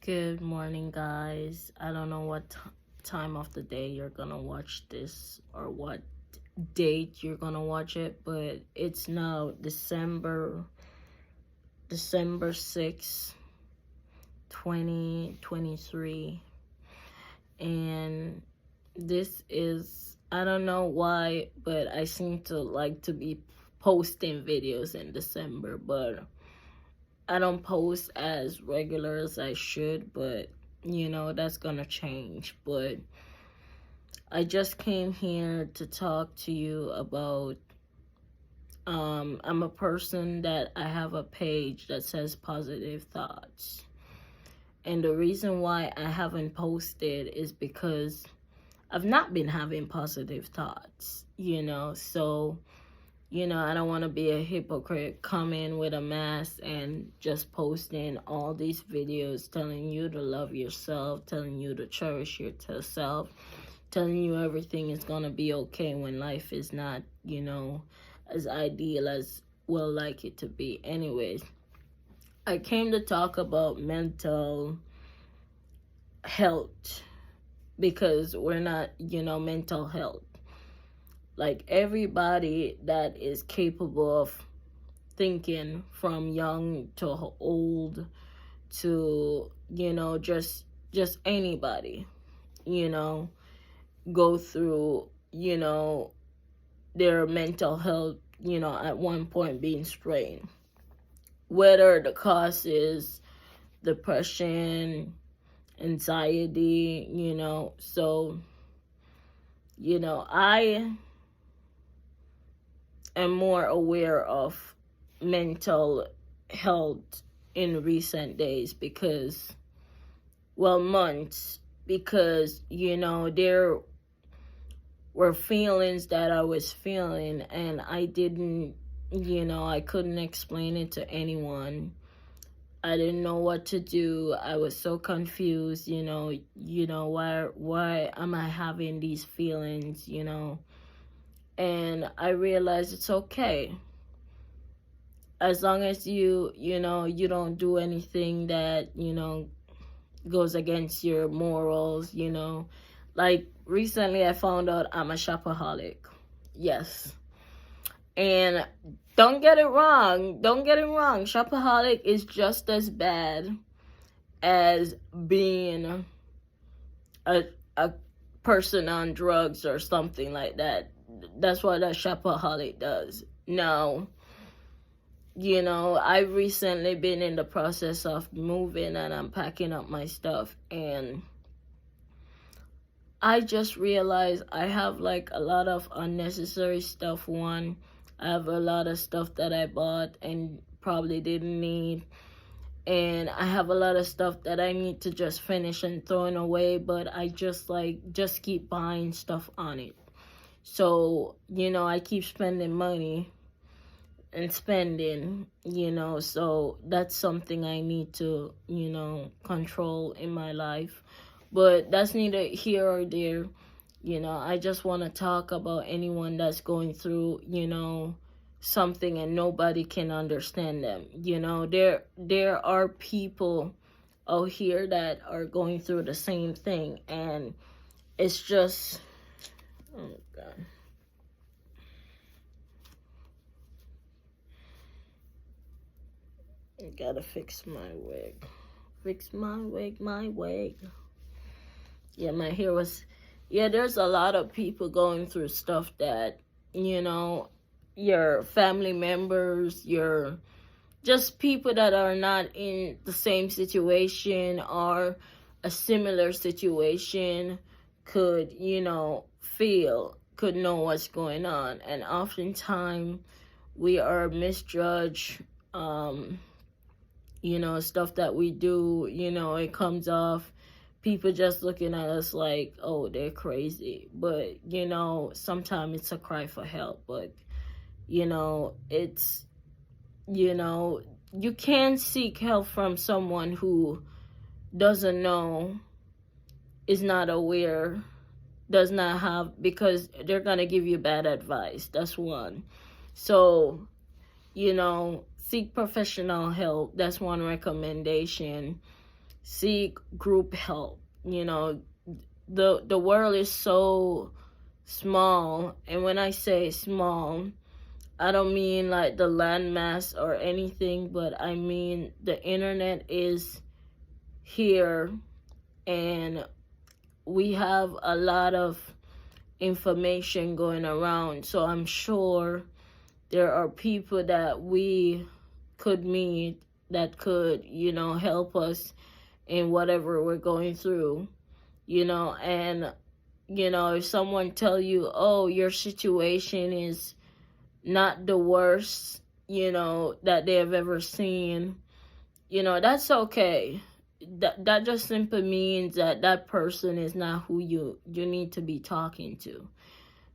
Good morning, guys. I don't know what time of the day you're gonna watch this or what date you're gonna watch it, but it's now December 6th, 2023. And this is, I don't know why, but I seem to like to be posting videos in December, but I don't post as regular as I should, but that's gonna change. But I just came here to talk to you about I'm a person that I have a page that says positive thoughts. And the reason why I haven't posted is because I've not been having positive thoughts, so I don't want to be a hypocrite, come in with a mask and just posting all these videos telling you to love yourself, telling you to cherish yourself, telling you everything is going to be okay when life is not, as ideal as we'll like it to be. Anyways, I came to talk about mental health because we're not, mental health. Like everybody that is capable of thinking, from young to old to, just anybody, go through, their mental health, at one point being strained. Whether the cause is depression, anxiety, so, I am more aware of mental health in recent days months, because, there were feelings that I was feeling and I didn't, I couldn't explain it to anyone. I didn't know what to do. I was so confused, why am I having these feelings, and I realized it's okay. As long as you don't do anything that, goes against your morals, Like recently I found out I'm a shopaholic. Yes. And don't get it wrong. Shopaholic is just as bad as being a person on drugs or something like that. That's what a shopaholic does. Now, I've recently been in the process of moving and I'm packing up my stuff, and I just realized I have like a lot of unnecessary stuff. One, I have a lot of stuff that I bought and probably didn't need. And I have a lot of stuff that I need to just finish and throwing away, but I just keep buying stuff on it. So, I keep spending money and spending, so that's something I need to, control in my life. But that's neither here or there. I just want to talk about anyone that's going through, something and nobody can understand them. There are people out here that are going through the same thing, and it's just, oh God. I gotta fix my wig. My wig. Yeah, my hair was, there's a lot of people going through stuff that, your family members, your just people that are not in the same situation or a similar situation could, could know what's going on. And oftentimes we are misjudged, stuff that we do, it comes off people just looking at us like, oh, they're crazy. But, sometimes it's a cry for help. But, it's, you can't seek help from someone who doesn't know, is not aware, does not have, because they're going to give you bad advice. That's one. So, seek professional help. That's one recommendation. seek group help. The world is so small, and when I say small, I don't mean like the landmass or anything, but I mean the internet is here, and we have a lot of information going around. So I'm sure there are people that we could meet that could, help us in whatever we're going through, and, if someone tell you, oh, your situation is not the worst, that they have ever seen, that's okay. That just simply means that that person is not who you need to be talking to.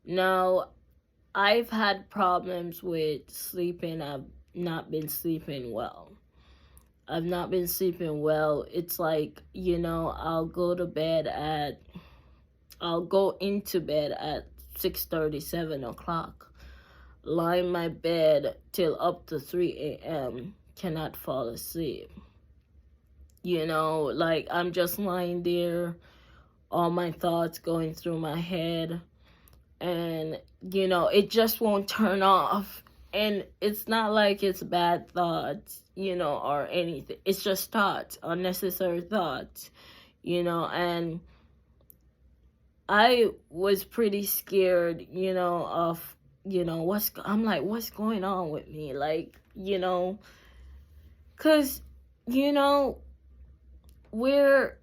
Now, I've had problems with sleeping. I've not been sleeping well. It's like, I'll go into bed at 6:30, 7 o'clock, lie in my bed till up to 3 a.m., cannot fall asleep. Like I'm just lying there, all my thoughts going through my head, and, it just won't turn off. And it's not like it's bad thoughts, or anything. It's just thoughts, unnecessary thoughts, and I was pretty scared, of, I'm like, what's going on with me? Like, because, where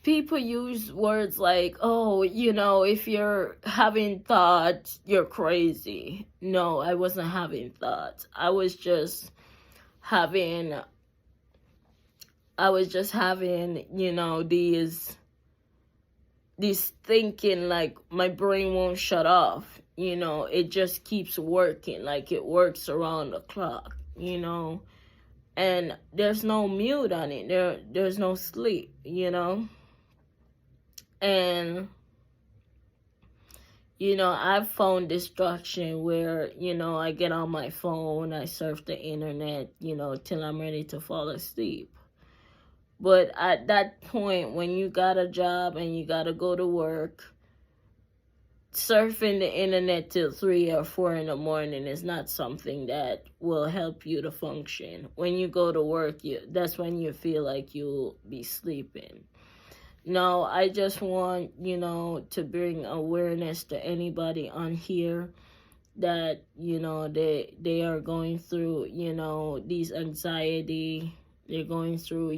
people use words like, oh, if you're having thoughts, you're crazy. No, I wasn't having thoughts. I was just having, these thinking, like my brain won't shut off. It just keeps working, like it works around the clock, and there's no mute on it. There's no sleep, and I've found distraction where, I get on my phone, I surf the internet, till I'm ready to fall asleep. But at that point, when you got a job and you got to go to work, surfing the internet till 3 or 4 in the morning is not something that will help you to function. When you go to work, that's when you feel like you'll be sleeping. No, I just want, to bring awareness to anybody on here that, they are going through, these anxiety. They're going through,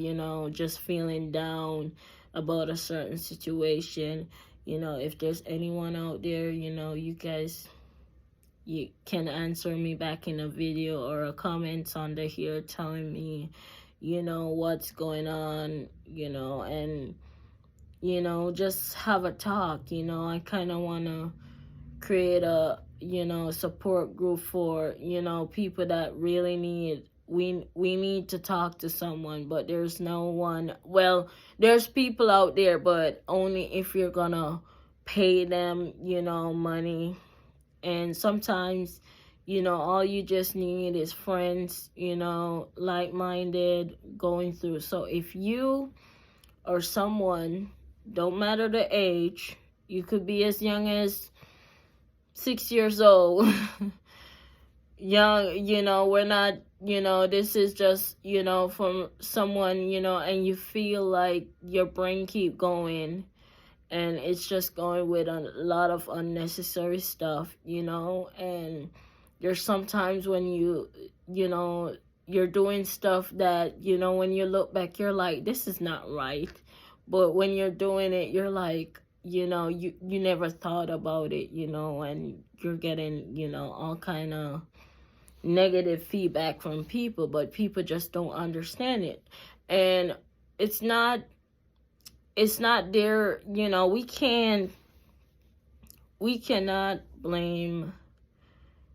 just feeling down about a certain situation. If there's anyone out there, you guys, you can answer me back in a video or a comments under here telling me, what's going on, and, just have a talk. I kind of want to create a, support group for, people that really need, we need to talk to someone, but there's no one. Well, there's people out there, but only if you're gonna pay them, money. And sometimes, all you just need is friends, like-minded, going through. So if you or someone, don't matter the age, you could be as young as 6 years old, young, we're not, this is just, from someone, and you feel like your brain keep going and it's just going with a lot of unnecessary stuff, and there's sometimes when you're doing stuff that, when you look back, you're like, this is not right. But when you're doing it, you're like, you never thought about it, and you're getting, all kind of negative feedback from people, but people just don't understand it. And it's not their, we cannot blame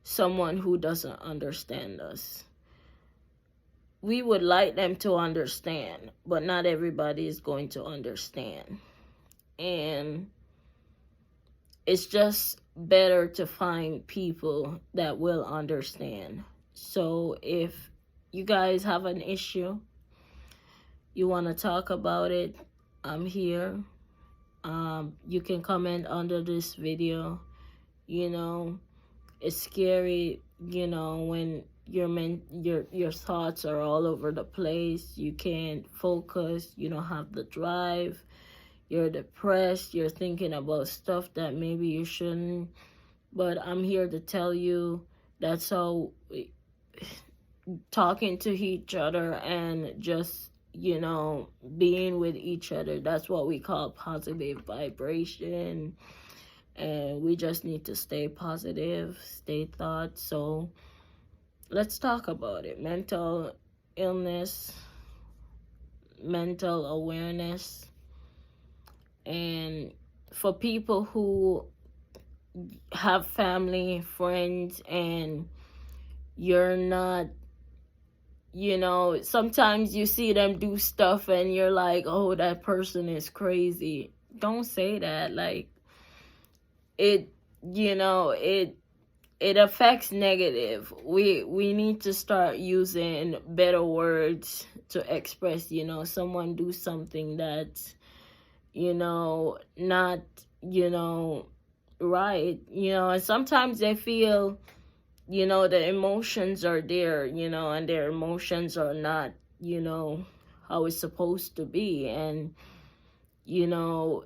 someone who doesn't understand us. We would like them to understand, but not everybody is going to understand. And it's just better to find people that will understand. So if you guys have an issue, you want to talk about it, I'm here. You can comment under this video. You know, it's scary, you know, when your thoughts are all over the place. You can't focus, you don't have the drive, you're depressed, you're thinking about stuff that maybe you shouldn't. But I'm here to tell you that's how talking to each other and just, you know, being with each other, that's what we call positive vibration. And we just need to stay positive, stay thought. So let's talk about it. Mental illness, mental awareness. And for people who have family, friends, and you're not, you know, sometimes you see them do stuff and you're like, oh, that person is crazy. Don't say that. Like, it, you know, it affects negative. We need to start using better words to express, you know, someone do something that's, you know, not, you know, right, you know. And sometimes they feel, you know, the emotions are there, you know, and their emotions are not, you know, how it's supposed to be. And, you know,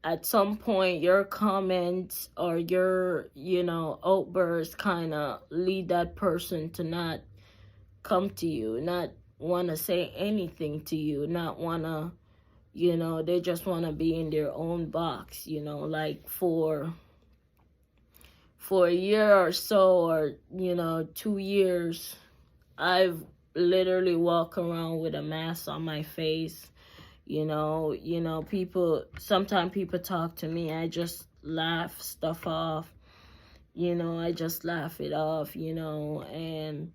at some point your comments or your, you know, outbursts kind of lead that person to not come to you, not want to say anything to you, not want to, you know, they just want to be in their own box, you know. Like for a year or so, or, you know, 2 years, I've literally walked around with a mask on my face. You know, people, sometimes people talk to me, I just laugh stuff off, you know, I just laugh it off, you know. And,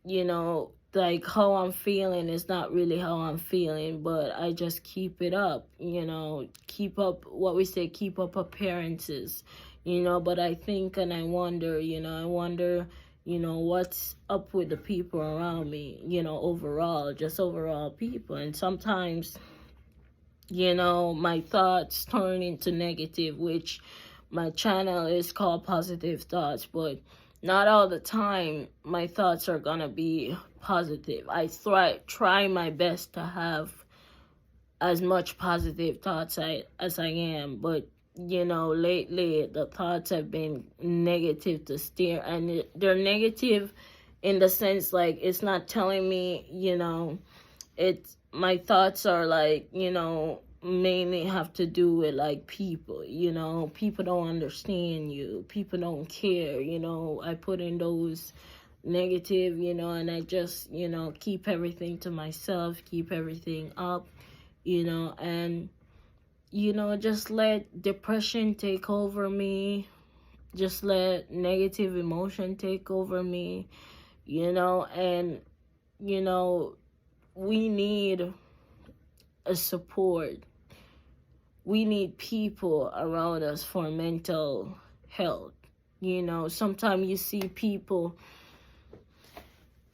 you know, like how I'm feeling is not really how I'm feeling, but I just keep it up, you know, keep up what we say, keep up appearances, you know. But I think and I wonder, you know, you know, what's up with the people around me, you know, overall, just overall people. And sometimes, you know, my thoughts turn into negative, which my channel is called Positive Thoughts, but not all the time my thoughts are gonna be positive. I try my best to have as much positive thoughts as I am, but, you know, lately the thoughts have been negative to steer, and they're negative in the sense, like, it's not telling me, you know, it's, my thoughts are like, you know, mainly have to do with like people, you know, people don't understand you, people don't care, you know. I put in those negative, you know, and I just, you know, keep everything to myself, keep everything up, you know. And, you know, just let depression take over me, just let negative emotion take over me, you know. And, you know, we need a support. We need people around us for mental health. You know, sometimes you see people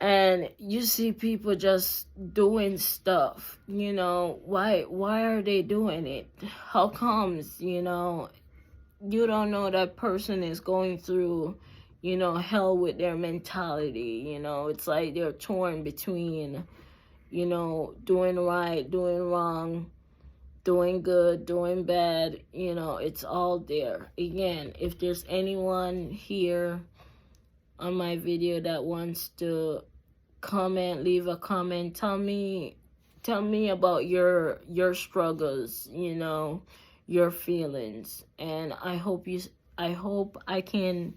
and you see people just doing stuff, you know. Why are they doing it? How comes, you know? You don't know that person is going through, you know, hell with their mentality, you know. It's like they're torn between, you know, doing right, doing wrong, doing good, doing bad, you know. It's all there. Again, if there's anyone here on my video that wants to comment, leave a comment, tell me about your struggles, you know, your feelings. And I hope I can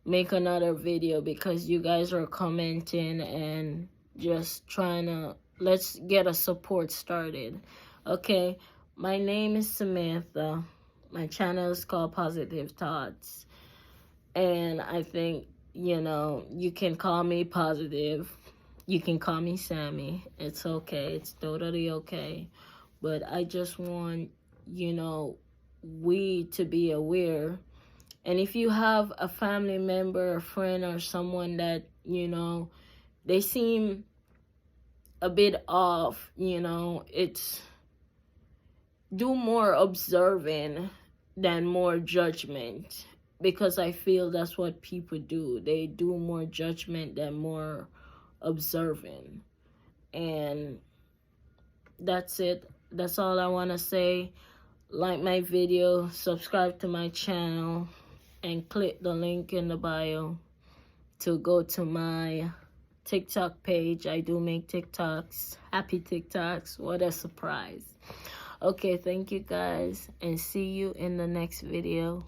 make another video, because you guys are commenting and just trying to, let's get a support started. Okay, my name is Samantha. My channel is called Positive Thoughts. And I think, you know, you can call me Positive. You can call me Sammy. It's okay. It's totally okay. But I just want, you know, we to be aware. And if you have a family member, a friend, or someone that, you know, they seem a bit off, you know. It's do more observing than more judgment, because I feel that's what people do. They do more judgment than more observing. And that's it. That's all I want to say. Like my video, subscribe to my channel, and click the link in the bio to go to my TikTok page. I do make TikToks. Happy TikToks. What a surprise. Okay, thank you guys, and see you in the next video.